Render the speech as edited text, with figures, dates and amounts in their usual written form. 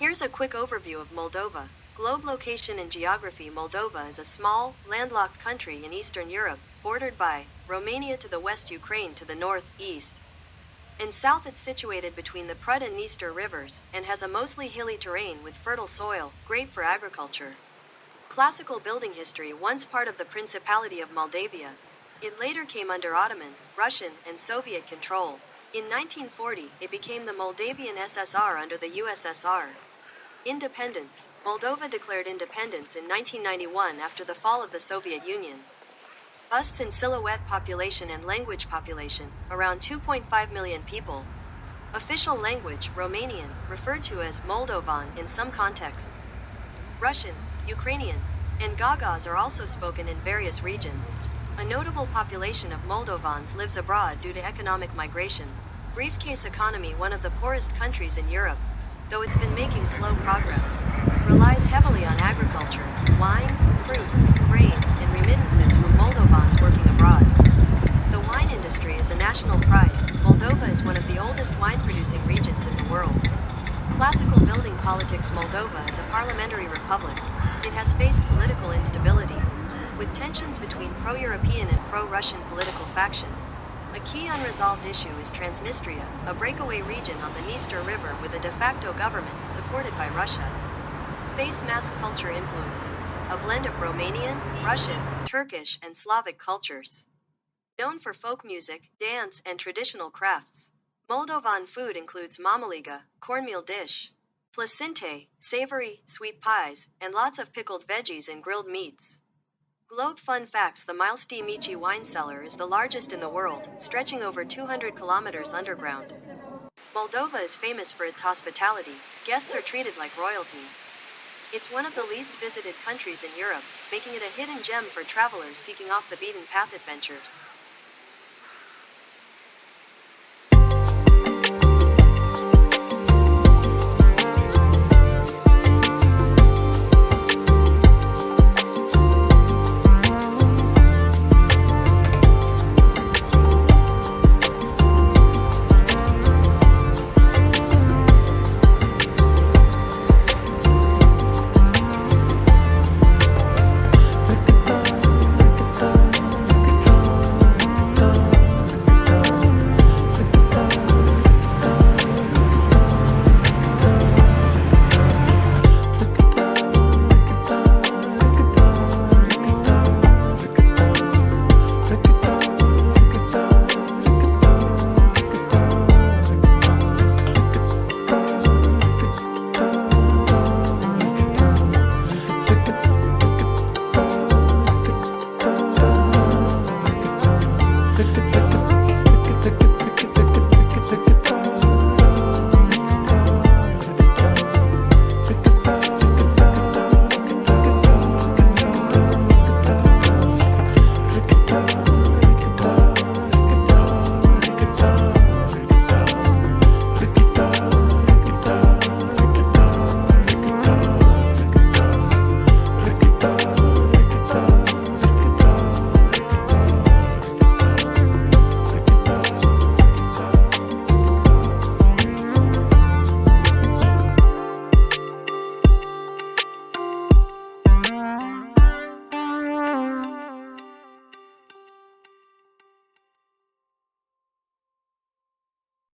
Here's a quick overview of Moldova. Globe location and geography. Moldova is a small, landlocked country in Eastern Europe, bordered by Romania to the west, Ukraine to the north, east, and south. It's situated between the Prut and Dniester rivers, and has a mostly hilly terrain with fertile soil, great for agriculture. Classical building history. Once part of the Principality of Moldavia, it later came under Ottoman, Russian, and Soviet control. In 1940, it became the Moldavian SSR under the USSR. Independence. Moldova declared independence in 1991 after the fall of the Soviet Union. Busts in silhouette. Population and language. Population, around 2.5 million people. Official language, Romanian, referred to as Moldovan in some contexts. Russian, Ukrainian, and Gagauz are also spoken in various regions. A notable population of Moldovans lives abroad due to economic migration. Briefcase economy. One of the poorest countries in Europe, though it's been making slow progress. Relies heavily on agriculture, wines, fruits, grains, and remittances from Moldovans working abroad. The wine industry is a national pride. Moldova is one of the oldest wine-producing regions in the world. Classical building. Politics. Moldova is a parliamentary republic. It has faced political instability, with tensions between pro-European and pro-Russian political factions. A key unresolved issue is Transnistria, a breakaway region on the Dniester River with a de facto government supported by Russia. Face mass culture influences, a blend of Romanian, Russian, Turkish, and Slavic cultures. Known for folk music, dance, and traditional crafts. Moldovan food includes mamaliga, cornmeal dish, placinte, savory, sweet pies, and lots of pickled veggies and grilled meats. Globe fun facts. The Mileștii Mici wine cellar is the largest in the world, stretching over 200 kilometers underground. Moldova is famous for its hospitality. Guests are treated like royalty. It's one of the least visited countries in Europe, making it a hidden gem for travelers seeking off the beaten path adventures.